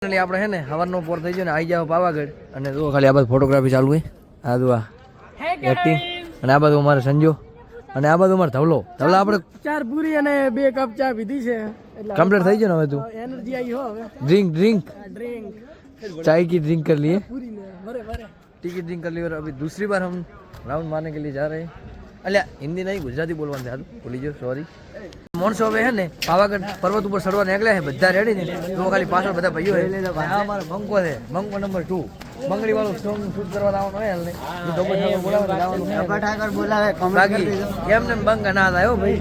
આપણે હે ને હવારનો પોર થઈ ગયો ને આવી જાવ પાવાગઢ અને જો ખાલી આ બાજુ ફોટોગ્રાફી ચાલુ હોય આ જો આ એક્ટિંગ અને આ બાજુ અમારે સંજો અને આ બાજુ અમારે ધવલો આપણે 4 પૂરી અને 2 કપ ચા પીધી છે એટલે કમ્પ્લીટ થઈ ગયો ને હવે તું एनर्जी आई हो હવે ड्रिंक चाय की ड्रिंक कर लिए पूरी में भरे भरे टी की ड्रिंक कर ली और अभी दूसरी बार हम राउंड मारने के लिए जा रहे हैं अल्या हिंदी नहीं गुजराती बोलવાનું છે ભૂલી ગયો સોરી મોણસો હવે હે ને પાવાગઢ પર્વત ઉપર ચડવા નીકળ્યા છે બધા રેડી ને તો ખાલી પાછળ બધા ભાઈઓ હે આ અમારો બંકો છે બંકો નંબર 2 બંગડી વાળો સોંગ શૂટ કરવા આવવાનો હોય હાલ ને તો ઠાકર બોલાવે આવવાનું ઠાકર બોલાવે બાકી કેમ ને બંકા ના થાય હો ભાઈ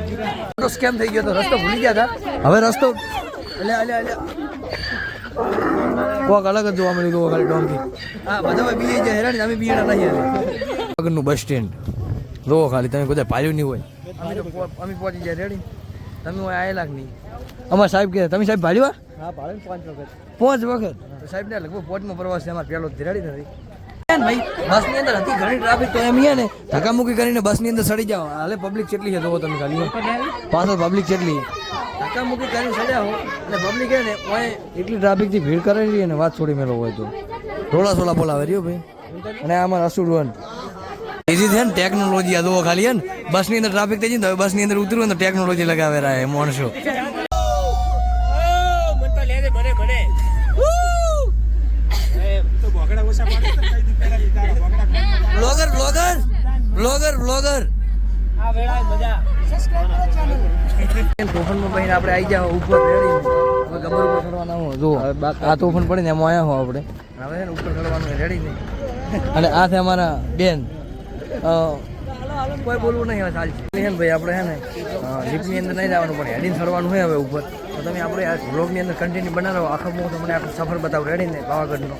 તો સ્કેમ થઈ ગયો તો રસ્તો ભૂલી ગયા હતા હવે રસ્તો અલ્યા કોક અલગ જ જોવા મળી ગયો ખાલી ડોંકી હા બધા બીએ છે હેરાન અમે બીએડા નહીં પાવાગઢનું બસ સ્ટેન્ડ જો ખાલી તમે બધા ભાર્યું નહીં હોય અમે પહોંચી જાય રેડી તમે હોય આયેલા જ નહીં અમારા સાહેબ કે તમે સાહેબ ભાડ્યું હા ભાડે 5 વખત તો સાહેબ ને લગભગ પોચનો પ્રવાસ છે અમારે પહેલો જ રેડી નથી ભાઈ બસની અંદર હતી ઘણી ટ્રાફિક તો એમ ને ધક્કામુક્કી કરીને બસની અંદર સડી જાઓ હાલે પબ્લિક કેટલી છે જોવો તમે ખાલી પાછળ પબ્લિક કેટલી ધક્કામુક્કી કરીને સડ્યા હો એટલે પબ્લિક હે ને ઓય એટલી ટ્રાફિકથી ભીડ કરેલી ને વાત છોડી મેલો હોય તો થોડા બોલાવે રહ્યો ભાઈ અને આમાં અસુડવન એજી છે ને ટેકનોલોજી આ દો ખાલી હે ને બસની અંદર ટ્રાફિક થઈ જાય ને બસની અંદર ઉતરું તો ટેકનોલોજી લગાવે રહ્યા માણસો બ્લોગર આ વેળા મજા તોફાનમાં ભાઈ આપણે આવી જાવ ઉપર રેડી હવે ગબર ઉપર ચડવાના હો જો આ તોફાન પડી ને એમાં આવ્યા હો આપણે હવે છે ને ઉપર ચડવાનું રેડી ને અને આ છે અમારા બેન કોઈ બોલવું નહીં હવે ચાલશે ને ભાઈ આપણે છે ને લિફ્ટની અંદર નહીં જવાનું પડે હેડીને ચડવાનું હોય હવે ઉપર તો તમે આપણે આ વ્લોગની અંદર કન્ટિન્યુ બનાવો આખો હું તમને આખો સફર બતાવો રેડી ને પાવાગઢનો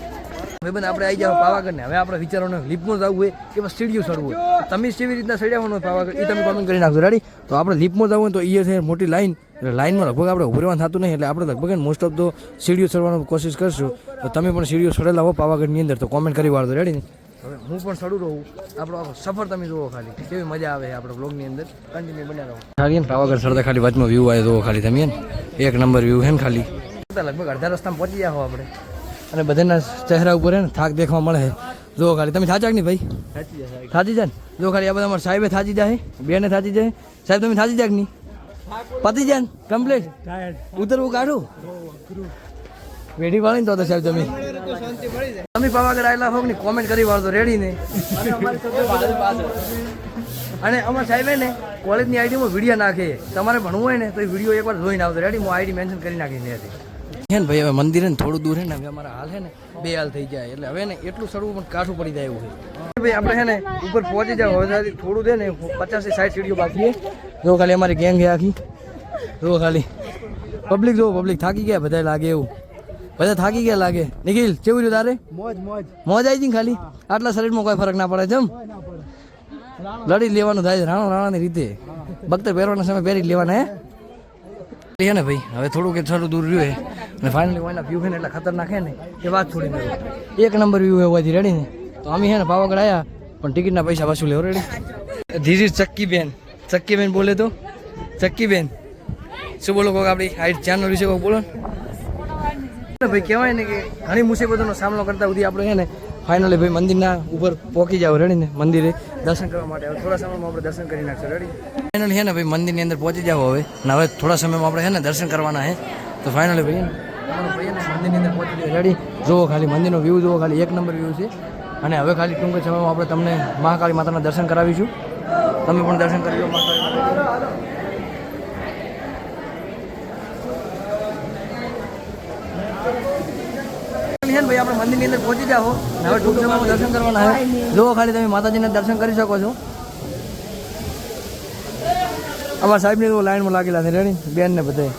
ભાઈ બંધ આપણે આવી જાવ પાવાગઢ ને હવે આપણે વિચારવાનું લિફ્ટમાં જવું હોય કે બસ સીડીઓ ચડવું હોય તમે કેવી રીતના ચડ્યાવાનું હોય પાવાગઢ એ તમે કોમેન્ટ કરી નાખજો રેડી તો આપણે લિફ્ટમાં જવું હોય તો એ છે મોટી લાઈન એટલે લાઈનમાં લગભગ આપણે ઉભું રહેવાનું થતું નહીં એટલે આપણે લગભગ મોસ્ટ ઓફ તો સીડીઓ ચડવાની કોશિશ કરશું તો તમે પણ સીડીઓ ચડેલા હો પાવાગઢની અંદર તો કોમેન્ટ કરી વાળો રેડી ને હવે હું પણ ચડું રહું આપણો સફર તમે જુઓ ખાલી કેવી મજા આવે આપણે બ્લોગની અંદર કન્ટિન્યુ બન્યા રહો ખાલી પાવાગઢ ચડતા ખાલી વચમાં વ્યૂ આવે જુઓ ખાલી તમે ને 1 નંબર વ્યૂ છે ને ખાલી લગભગ અડધા રસ્તામાં પહોંચી ગયા હો આપણે અને બધાના ચહેરા ઉપર હે ને થાક દેખવા મળે છે જો ખાલી તમે થાચા નહીં ભાઈ થાચી જાય ને જો ખાલી આ બધા અમારા સાહેબે થાચી જાય બેને થાચી જાય સાહેબ તમે થાચી જાય નહીં પતી જાય ને કમ્પ્લીટ ઉતરવું કાઢું વેઢી વાળી તો સાહેબ તમે પાવાગઢ આવેલા હોક ને કોમેન્ટ કરી વાળો રેડી ને અને અમારા સાહેબે ને કોલેજની આઈડીમાં વિડીયો નાખે તમારે ભણવું હોય ને તો એ વિડીયો એકવાર જોઈને આવતો રેડી હું આઈડી મેન્શન કરી નાખીને હતી છે ને ભાઈ હવે મંદિર ને થોડું દૂર છે ને હવે અમારા હાલ છે ને 2 હાલ થઈ જાય એટલે હવે ને એટલું સડવું પણ કાઠું પડી જાય એવું છે ભાઈ આપણે છે ને ઉપર પહોંચી જાય હવે થોડું છે ને 50 થી 60 સીડીઓ બાકી છે જો ખાલી અમારી ગેંગ છે આખી જો ખાલી પબ્લિક થાકી ગયા બધા લાગે એવું બધા થાકી ગયા લાગે નિખિલ કેવું રહ્યું તારે મોજ આવી જઈને ખાલી આટલા શરીરમાં કોઈ ફરક ના પડે જમ લડી લેવાનું થાય છે રાણાની રીતે બખ્તર પહેરવાના સમય પહેરી લેવાના હે ને ભાઈ હવે થોડું કે થોડું દૂર રહ્યું અને ફાઇનલી એના વ્યૂ છે ને એટલા ખતરનાક છે ને એ વાત છોડી મેળવો 1 નંબર વ્યૂ હોવાથી રેડી ને તો અમે છે ને પાવાગઢ આવ્યા પણ ટિકિટના પૈસા વસૂલ લેવો રેડી ધીસ ઇઝ ચક્કી બેન બોલે તો ચક્કી બેન શું બોલો કોક આપણી હાઈટ ચેનલ વિશે કોક બોલો ભાઈ કહેવાય ને કે ઘણી મુસીબતોનો સામનો કરતા સુધી આપણે છે ને ફાઇનલી ભાઈ મંદિરના ઉપર પહોંચી જાવ રેડી ને મંદિરે દર્શન કરવા માટે હવે થોડા સમયમાં આપણે દર્શન કરી નાખશું રેડી ફાઇનલી છે ને ભાઈ મંદિરની અંદર પહોંચી જાવ હવે ને હવે થોડા સમયમાં આપણે છે ને દર્શન કરવાના છે તો ફાઇનલી ભાઈ મંદિરની અંદર પહોંચી જાય રેડી જુઓ ખાલી મંદિરનો વ્યૂ જુઓ ખાલી 1 નંબર વ્યૂ છે અને હવે ખાલી ટૂંક સમયમાં આપણે તમને મહાકાળી માતાના દર્શન કરાવીશું તમે પણ દર્શન કરી લો મહાકાળી ભાઈ આપણે મંદિરની અંદર પહોંચી જાઓ હવે ટૂંક સમયમાં દર્શન કરવાના છે જો ખાલી તમે માતાજીના દર્શન કરી શકો છો અમારા સાહેબને તો લાઈનમાં લાગેલા છે રેડી બેન ને બધા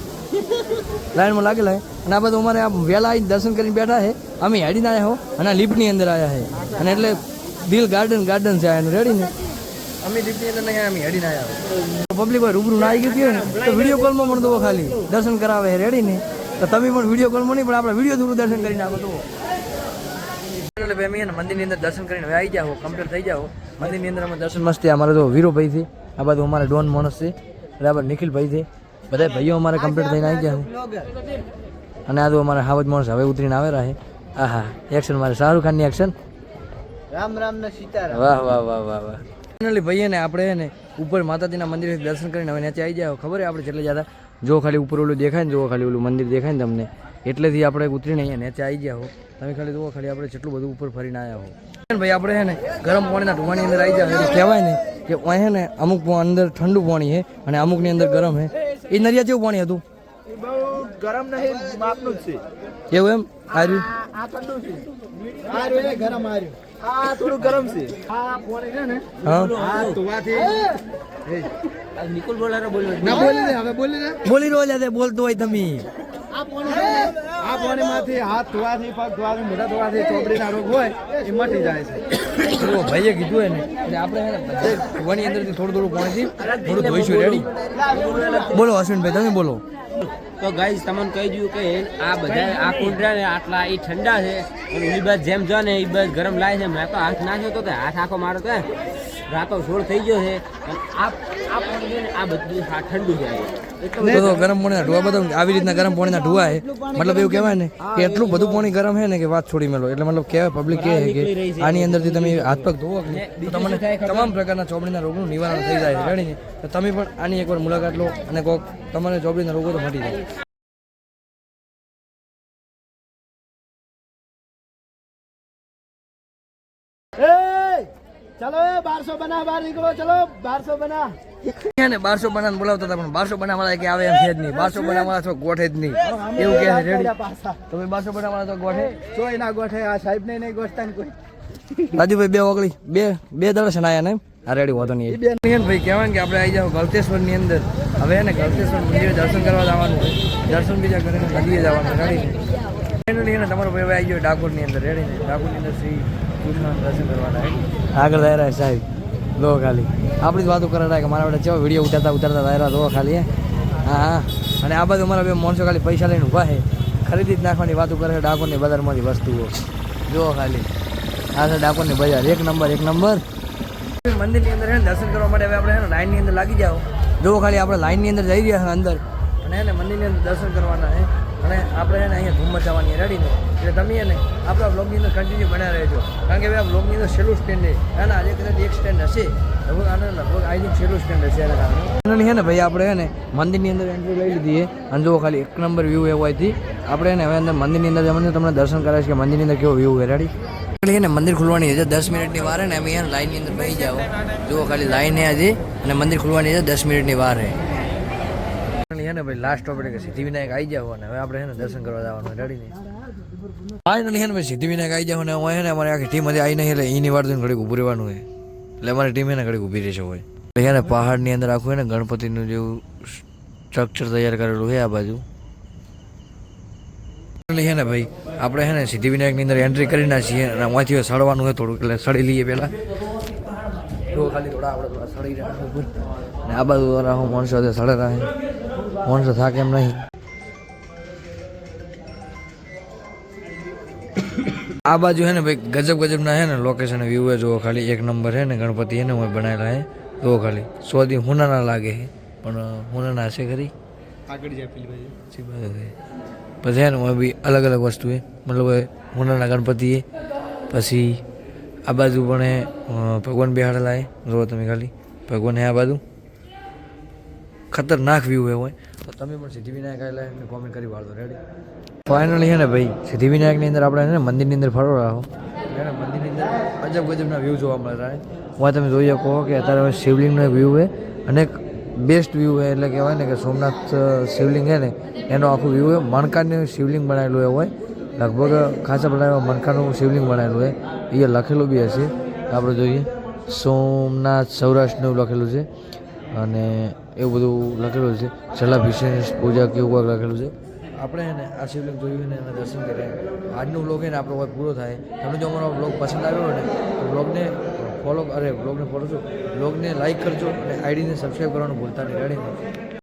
લાઈનમાં લાગેલા છે અને આ બધું અમારે આ વહેલા આવીને દર્શન કરીને બેઠા છે અમે હેડીને આવ્યા હો અને લિફ્ટની અંદર આવ્યા છે અને એટલે દિલ ગાર્ડન છે એનું રેડી ને અમે લિફ્ટની અંદર નહીં અમે હેડીને આવ્યા પબ્લિક હોય રૂબરૂ ના આવી ગયું ને તો વિડીયો કોલમાં પણ દો ખાલી દર્શન કરાવે છે રેડી ને તો તમે પણ વિડીયો કોલમાં નહીં પણ આપણે વિડીયો થ્રુ દર્શન કરીને આપો તો એટલે ભાઈ અમે મંદિરની અંદર દર્શન કરીને હવે આવી જાઓ કમ્પ્લીટ થઈ જાઓ મંદિરની અંદર અમે દર્શન મસ્તી અમારે તો વીરોભાઈ છે આ બધું અમારે ડોન માણસ છે બરાબર નિખિલભાઈ છે બધા ભાઈઓ અમારે કમ્પ્લીટ થઈને આવી ગયા છે અને આ તો અમારા હાવજ માણસ હવે ઉતરીને આવે રહે. આહા એક્શન મારે શાહરુખ ખાનની એક્શન. રામ રામ ને સીતારામ. વાહ વાહ વાહ વાહ વાહ. ફાઇનલી ભાઈ ને આપણે ને ઉપર માતાજીના મંદિરે દર્શન કરીને હવે નીચે આવી જાય. ખબર છે આપણે જેટલે જતા જો ખાલી ઉપર ઓલું દેખાય ને, જો ખાલી ઓલું મંદિર દેખાય ને તમને, એટલેથી આપણે ઉતરીને અહીંયા નીચે આવી ગયા હો. તમે ખાલી જુઓ ખાલી આપણે જેટલું બધું ઉપર ફરીને આવ્યા હો. ભાઈ આપણે છે ને ગરમ પાણીના ઢુવાની અંદર આવી જાય એટલે કહેવાય ને કે અહીં છે ને અમુક અંદર ઠંડુ પાણી છે અને અમુકની અંદર ગરમ છે. એ નરિયા જેવું પાણી હતું. બહુ ગરમ નહીં, માપનું જ છે. એવું એમ આર્યું આ ઠંડુ છે. આ રે ગરમ આર્યું. આ થોડું ગરમ છે. આ પાણી છે ને હા આ તોવાથી આ નિકુલ બોલારો બોલ્યો ના બોલી ને હવે બોલી ને બોલી રહ્યો છે બોલતો હોય તમે. આ પાણીમાંથી હાથ ધોવાથી પગ ધોવાથી મોઢા ધોવાથી ચોપડીના રોગ હોય એ મટી જાય છે. જો ભાઈએ કીધું હોય ને એટલે આપણે છે ને બધે ઢુવાની અંદરથી થોડું થોડું પાણીથી થોડું ધોઈશું. રેડી બોલો અશ્વિનભાઈ તમે બોલો. તો ગાઈઝ તમને કહી દઉં કે આ બધા આ કુંડરા ને આટલા એ ઠંડા છે અને ઓલી બાદ જેમ જો ને એ બાદ ગરમ લાગે છે. મેં તો હાથ નાખ્યો તો હાથ આખો મારો તો રાતો સોળ થઈ ગયો છે. અને આ પાણી છે ને આ બધું ઠંડુ છે. તો ગરમ પાણીના ઢુવા બધા આવી રીતના ગરમ પાણીના ઢુવા છે. મતલબ એવું કહેવાય ને કે એટલું બધું પાણી ગરમ છે ને કે વાત છોડી મેલો. એટલે મતલબ કહેવાય પબ્લિક કહે છે કે આની અંદરથી તમે હાથ પગ ધોવો તો તમને તમામ પ્રકારના ચોપડીના રોગનું નિવારણ થઈ જાય છે. રેડી ને તો તમે પણ આની એકવાર મુલાકાત લો અને કોક તમારે ચોપડીના રોગો તો મટી જાય. ચલો 1200 બના, બહાર નીકળો. ચલો 1200 બના. ને 1200 બનાને બોલાવતા હતા પણ 1200 બનાવાળા કે આવે એમ છે જ નહીં. 1200 બનાવાળા તો ગોઠે જ નહીં એવું કહે છે. રેડી તમે 1200 બનાવાળા તો ગોઠે ચોય ના ગોઠે. આ સાહેબ ને નહીં ગોઠતા ને કોઈ. રાજુભાઈ બે ઓગળી બે દર્શન આયા ને આ રેડી હોતો નહીં. ભાઈ કહેવાય ને કે આપણે આવી જાવ ગળતેશ્વર ની અંદર. હવે ને ગળતેશ્વર મંદિરે દર્શન કરવા જવાનું હોય. દર્શન બીજા કરીને નદીએ જવાનું. રેડી ને તમારો ભાઈ આવી ગયો ડાકોર ની અંદર. રેડી ને ડાકોર ની અંદર શ્રી કૃષ્ણ દર્શન કરવાના. આગળ દાયરા સાહેબ લો ખાલી આપણી જ વાતો કરાતા કે મારા બેટા ચેવા વિડીયો ઉતારતા દાયરા દો ખાલી. હા અને આ બધું અમારા બે માણસો ખાલી પૈસા લઈને ઊભા છે. ખરીદી જ નાખવાની વાતો કરે છે ડાકોરની બજારમાંથી વસ્તુઓ. જો ખાલી આ છે ડાકોરની બજાર. એક નંબર મંદિરની અંદર દર્શન કરવા માટે હવે આપણે લાઈનની અંદર લાગી જાઓ. જો ખાલી આપણે લાઈનની અંદર જઈ રહ્યા છે અંદર અને એને મંદિરની અંદર દર્શન કરવાના છે. અને આપણે એને અહીંયા ધૂમ મચાવવાની રેડી ને એટલે તમે એને આપણા બ્લોગની અંદર કન્ટિન્યુ બનાવી રહેજો. કારણ કે ભાઈ આ બ્લોગની અંદર છેલ્લું સ્ટેન્ડ છે. અને આજે કદાચ એક સ્ટેન્ડ હશે લગભગ આને લગભગ આઈ થિંક છેલ્લું સ્ટેન્ડ હશે એના કારણે છે ને ભાઈ આપણે એને મંદિરની અંદર એન્ટ્રી લઈ લીધી છે. અને જો ખાલી એક નંબર વ્યૂ એવો હોયથી આપણે એને હવે અંદર મંદિરની અંદર જવાનું તમને દર્શન કરાવીશ કે મંદિરની અંદર કેવો વ્યૂ છે. રેડી એટલે મંદિર ખુલવાની છે 10 મિનિટની વાર ને અમે અહીંયા લાઈનની અંદર બેસી જાઓ. જુઓ ખાલી લાઈન છે આજે અને મંદિર ખુલવાની છે 10 મિનિટની વાર છે. ને ભાઈ લાસ્ટ સ્ટોપ એટલે કે સિદ્ધિવિનાયક આવી જાવ અને હવે આપણે છે ને દર્શન કરવા જવાનું રેડી ને ફાઇનલી છે ને ભાઈ સિદ્ધિવિનાયક આવી જાવ ને હું છે ને અમારી આખી ટીમ હજી આવી નહીં એટલે એની વાર ઘડીક ઊભું રહેવાનું હોય. એટલે અમારી ટીમ એને ઘડીક ઊભી રહેશે હોય. એટલે છે ને પહાડની અંદર આખું ને ગણપતિનું જેવું સ્ટ્રક્ચર તૈયાર કરેલું છે આ બાજુ. છે ને ભાઈ આપણે છે ને સિદ્ધિવિનાયકની અંદર એન્ટ્રી કરી નાખીએ અને અહીંથી સડવાનું હોય થોડુંક એટલે સડી લઈએ પહેલાં. તો ખાલી થોડા આપણે થોડા સડી રહ્યા ઉપર અને આ બાજુ હું માણસો સડે રહે માણસો થાકે એમ નહીં. આ બાજુ છે ને ભાઈ ગજબના છે ને લોકેશન વ્યૂ જો ખાલી એક નંબર છે ને ગણપતિ એને હું બનાવેલા છે. જો ખાલી સોદી હુનાના લાગે છે પણ હુનાના હશે ખરી આગળ જાય પેલી બાજુ પછી છે ને હું બી અલગ વસ્તુ છે. મતલબ હુનાના ગણપતિ છે. પછી આ બાજુ પણ ભગવાન બેહાડેલા છે. જો તમે ખાલી ભગવાન હે આ બાજુ ખતરનાક વ્યૂ એ હોય તો તમે પણ સિદ્ધિવિનાયક આવેલા એમને કોમેન્ટ કરી વાળો. રેડી ફાઇનલી છે ને ભાઈ સિદ્ધિવિનાયકની અંદર આપણે છે ને મંદિરની અંદર ફરવા રહો. એને મંદિરની અંદર ગજબના વ્યૂ જોવા મળે રહે. હું તમે જોઈ શકો કે અત્યારે શિવલિંગનો વ્યૂ છે અને બેસ્ટ વ્યૂ છે. એટલે કહેવાય ને કે સોમનાથ શિવલિંગ છે ને એનો આખું વ્યૂ છે. મણકાનું શિવલિંગ બનાવેલું એ હોય લગભગ ખાસા બધા મણકાનું શિવલિંગ બનાવેલું છે. એ લખેલું બી હશે આપણે જોઈએ સોમનાથ સૌરાષ્ટ્રનું લખેલું છે અને એવું બધું લખેલું છે. છેલ્લા વિશેષ પૂજા કે એવું કંઈક લખેલું છે. આપણે એને આ શિવલિંગ જોયું ને એના દર્શન કરીએ. આજનો વ્લોગ એને આપણો પૂરો થાય. તમને જો અમારો વ્લોગ પસંદ આવ્યો હોય ને તો બ્લોગને ફોલો લાઈક કરજો અને આઈડીને સબસ્ક્રાઈબ કરવાનું ભૂલતા નહીં. રેડી